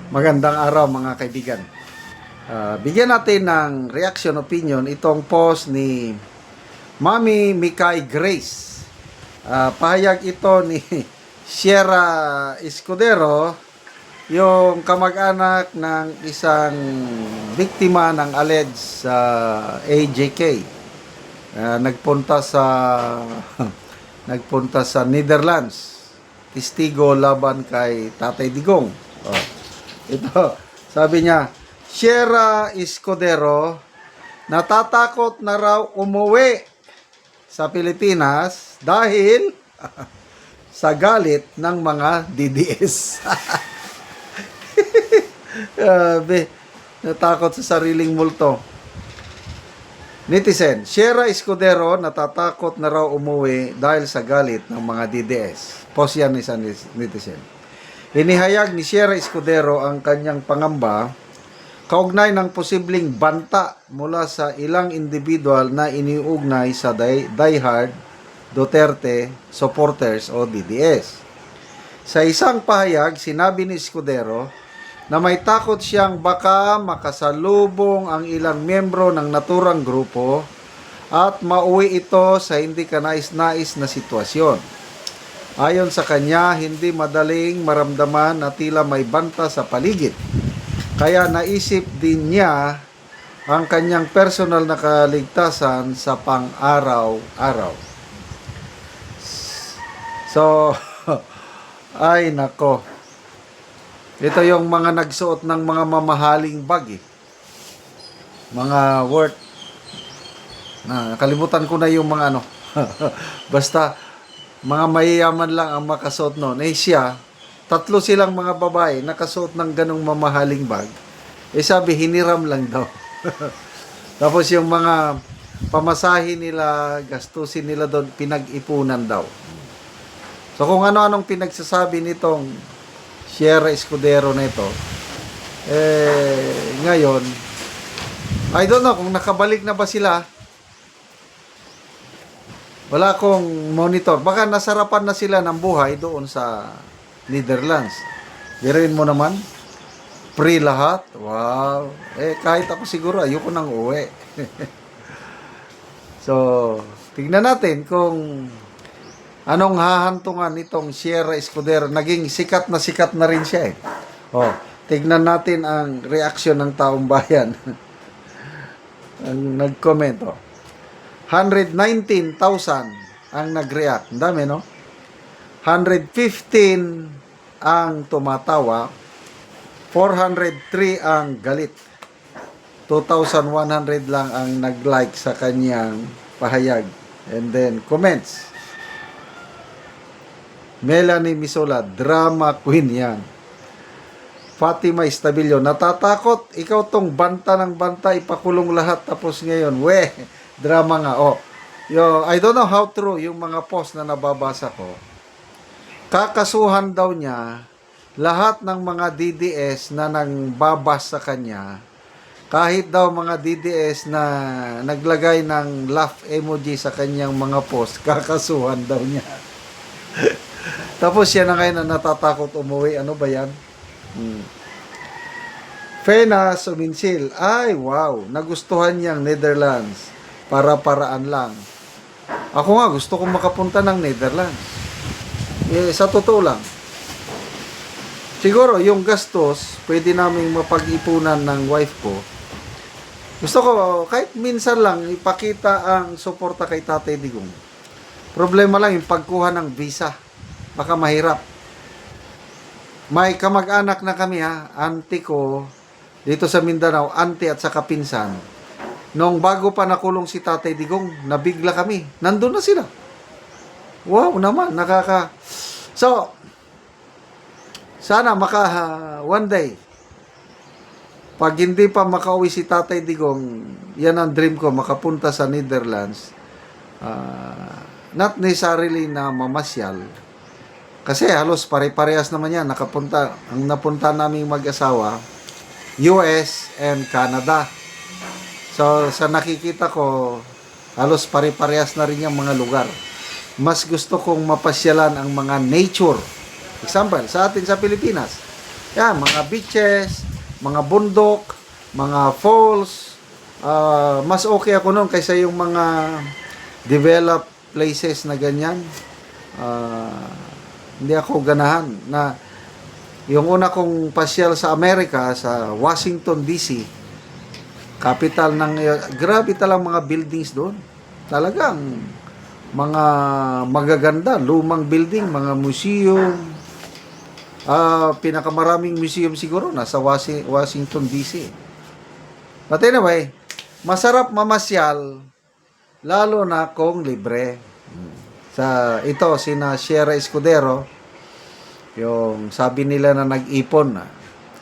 Magandang araw mga kaibigan. Bigyan natin ng reaction opinion itong post ni Mami Mikay Grace. Pahayag ito ni Sierra Escudero, yung kamag-anak ng isang biktima ng alleged AJK. Nagpunta sa nagpunta sa Netherlands, testigo laban kay Tatay Digong. Ito, sabi niya, Sierra Escudero, natatakot na raw umuwi sa Pilipinas dahil sa galit ng mga DDS. Natakot sa sariling multo. Netizen, Sierra Escudero, natatakot na raw umuwi dahil sa galit ng mga DDS. Post yan ni isang netizen. Inihayag ni Sierra Escudero ang kanyang pangamba kaugnay ng posibleng banta mula sa ilang individual na iniugnay sa diehard Duterte supporters o DDS. Sa isang pahayag, sinabi ni Escudero na may takot siyang baka makasalubong ang ilang miyembro ng naturang grupo at mauwi ito sa hindi kanais-nais na sitwasyon. Ayon sa kanya, hindi madaling maramdaman na tila may banta sa paligid. Kaya naisip din niya ang kanyang personal na kaligtasan sa pang-araw-araw. So, ay nako. Ito yung mga nagsuot ng mga mamahaling bag. Mga worth. Kalimutan ko na yung mga ano. Basta, mga mayayaman lang ang makasuot noon. Siya, tatlo silang mga babae nakasuot ng ganong mamahaling bag. Sabi, hiniram lang daw. Tapos yung mga pamasahe nila, gastusin nila doon, pinag-ipunan daw. So kung ano-anong pinagsasabi nitong Sierra Escudero na ito, ngayon, I don't know kung nakabalik na ba sila. Wala akong monitor. Baka nasarapan na sila ng buhay doon sa Netherlands. Biruin mo naman. Free lahat. Wow. Kahit ako siguro, ayoko nang uwi. So, tignan natin kung anong hahantungan nitong Sierra Escudero. Naging sikat na rin siya . Tignan natin ang reaksyon ng taong bayan. Ang nag-comment. 119,000 ang nag-react. Ang dami, no? 115 ang tumatawa. 403 ang galit. 2,100 lang ang nag-like sa kanyang pahayag. And then, comments. Melanie Misola, drama queen yan. Fatima Estabillo, natatakot. Ikaw tong banta ng banta, ipakulong lahat. Tapos ngayon, drama nga. I don't know how true yung mga post na nababasa ko. Kakasuhan daw niya lahat ng mga DDS na nangbabas sa kanya. Kahit daw mga DDS na naglagay ng laugh emoji sa kanyang mga post, kakasuhan daw niya. Tapos siya na ngayon na natatakot umuwi. Ano ba yan? Fena Suminsil, ay wow, nagustuhan niyang Netherlands. Para-paraan lang. Ako nga, gusto kong makapunta ng Netherlands. Sa totoo lang. Siguro, yung gastos, pwede naming mapag-ipunan ng wife ko. Gusto ko, kahit minsan lang, ipakita ang suporta kay Tatay Digong. Problema lang, yung pagkuha ng visa. Baka mahirap. May kamag-anak na kami auntie ko, dito sa Mindanao, auntie at saka pinsan. Nung bago pa nakulong si Tatay Digong, nabigla kami. Nandun na sila. Wow naman, So, sana one day, pag hindi pa makauwi si Tatay Digong, yan ang dream ko, makapunta sa Netherlands. Not necessarily na mamasyal. Kasi halos pare-parehas naman yan. Ang napunta naming mag-asawa, US and Canada. So, sa nakikita ko, halos pare-parehas na rin yung mga lugar. Mas gusto kong mapasyalan ang mga nature. Example, sa atin sa Pilipinas, Yan, mga beaches, mga bundok, mga falls. Mas okay ako noon kaysa yung mga developed places na ganyan. Hindi ako ganahan na yung una kong pasyal sa Amerika, sa Washington DC, capital ng, grabe talagang mga buildings doon. Talagang mga magaganda, lumang building, mga museum. Pinakamaraming museum siguro nasa Washington DC. But anyway, masarap mamasyal lalo na kung libre. Sa ito sina Sierra Escudero, yung sabi nila na nag-ipon na,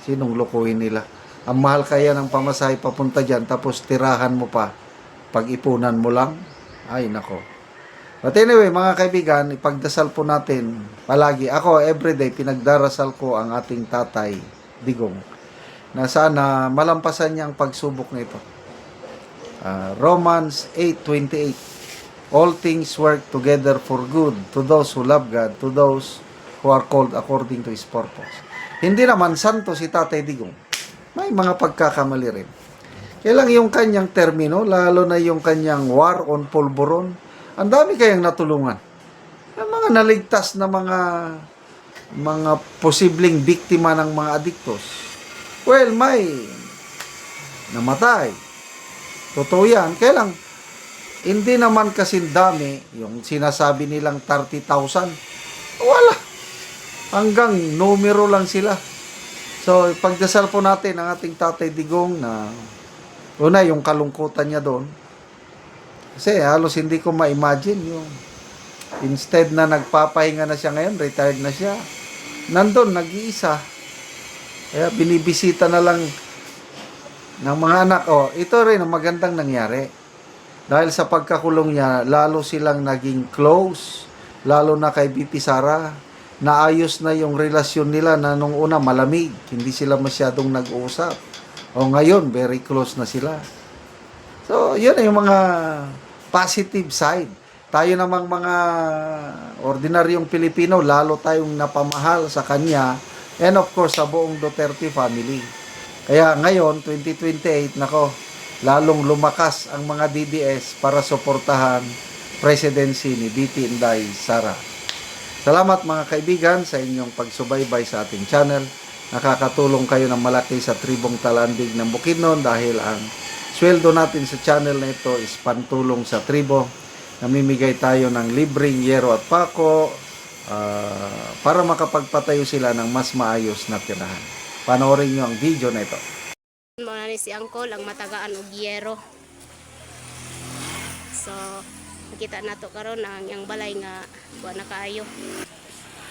sinong lukuhin nila? Ang mahal kaya ng pamasahe papunta dyan, tapos tirahan mo pa, pag-ipunan mo lang? Ay, nako. But anyway, mga kaibigan, ipagdasal po natin palagi. Ako, everyday, pinagdarasal ko ang ating tatay, Digong, na sana malampasan niya ang pagsubok na ito. Romans 8:28, all things work together for good to those who love God, to those who are called according to His purpose. Hindi naman santo si Tatay Digong. May mga pagkakamali rin. Kaya lang yung kanyang termino, lalo na yung kanyang war on Polvoron, ang dami kayang natulungan. Ang mga naligtas na mga posibleng biktima ng mga adiktos. Well, may namatay. Totoo yan. Kaya lang, hindi naman kasing dami yung sinasabi nilang 30,000. Wala. Hanggang numero lang sila. So, pagdasal po natin ang ating Tatay Digong na una, yung kalungkutan niya doon. Kasi halos hindi ko ma-imagine yung instead na nagpapahinga na siya ngayon, retired na siya. Nandun, nag-iisa. Kaya binibisita na lang ng mga anak. Ito rin ang magandang nangyari. Dahil sa pagkakulong niya, lalo silang naging close. Lalo na kay BP Sara. Naayos na yung relasyon nila na nung una malamig. Hindi sila masyadong nag-uusap. Ngayon, very close na sila. So, yun yung mga positive side. Tayo namang mga ordinaryong Pilipino, lalo tayong napamahal sa kanya. And of course, sa buong Duterte family. Kaya ngayon, 2028, nako, lalong lumakas ang mga DDS para suportahan presidency ni BP Inday Sara. Salamat mga kaibigan sa inyong pagsubaybay sa ating channel. Nakakatulong kayo ng malaki sa Tribong Talandig ng Bukidnon dahil ang sweldo natin sa channel na ito is pantulong sa tribo. Namimigay tayo ng libreng yero at pako para makapagpatayo sila ng mas maayos na tirahan. Panoorin nyo ang video na ito. Mga ni si Angkol ang matagaan og yero. So nakita nato karon ang yang balay nga wa na kaayo.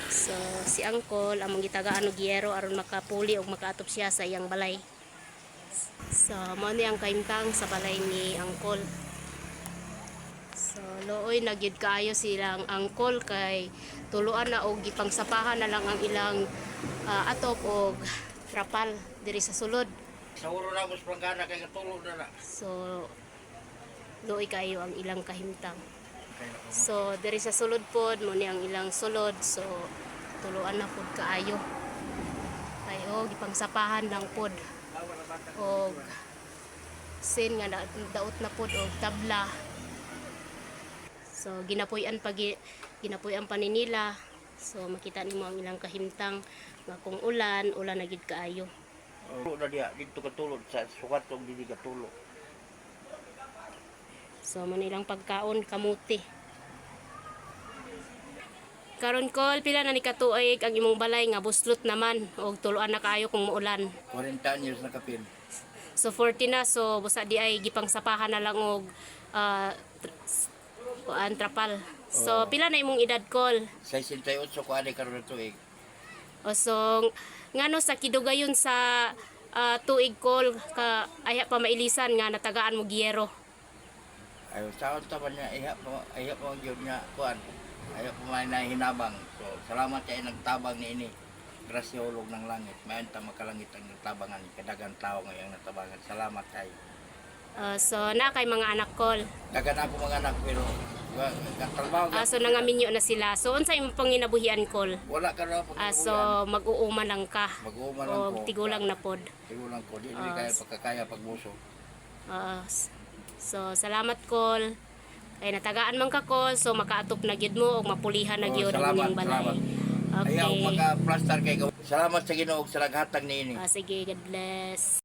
So si Angkol ang mangitagaan og yero aron makapuli og makaatop siya sa iyang balay. So mao ni ang kaimtang sa balay ni Angkol. So looy nagyud kaayo silang Angkol kay tuluan na og gipangsapahan na lang ang ilang atop og trapal diri sa sulod. Sa uro na mas pranggana kay katulog na na. So looy kayo ang ilang kahimtang. So diri sa sulod pod mo ni ang ilang sulod, so tuluan na pod kaayo. Kayo gipangsapahan lang pod. Og sin nga daot na pod og tabla. So ginapuy-an pa ni nila. So makita nimo ang ilang kahimtang nga kung ulan na gid kaayo. Ulo na diya dito katulog sa sukat og dili katulog. So manilang pagkaon kamuti. Karon Kol, pila na ni katuig ang imong balay nga buslot naman og tuluan na kaayo kung muulan. 40 years na kapin. So 40 na, so busa di ay gipangsapahan na lang og trapal. So pila na imong edad Kol? 68 ko ani karon tuig. So ngano sa kidugayon sa tuig Kol ka aya pa mailisan nga natagaan mo giyero. Ayo saon ta ba niya iha pa gyud niya kuan. Ayo pa may nahinabang. So salamat kay nagtabang ni ini. Grasya ulog ng langit. Mayon ta makalangit ang nagtabangan kadagang tao ngayong natabangan. Salamat kay. So na kay mga anak Kol. Dagan ako mga anak pero Katrabaho ka. So nangaminyo na sila. So unsay imong panginabuhian kol? Wala ka na pag So mag-uuma lang ka. mag-uuma lang O ko. tigulang na pod. Tigulang ko. Di kaya pagkakaya pagbuso. So salamat kol. Kay natagaan man ka kol, so makaatop na gyud mo og mapulihan na gyud ang salamat, inyong balay. salamat. Okay. Ayaw maka-plaster kay Salamat sa Ginoo sa naghatag niini. Sige, God bless.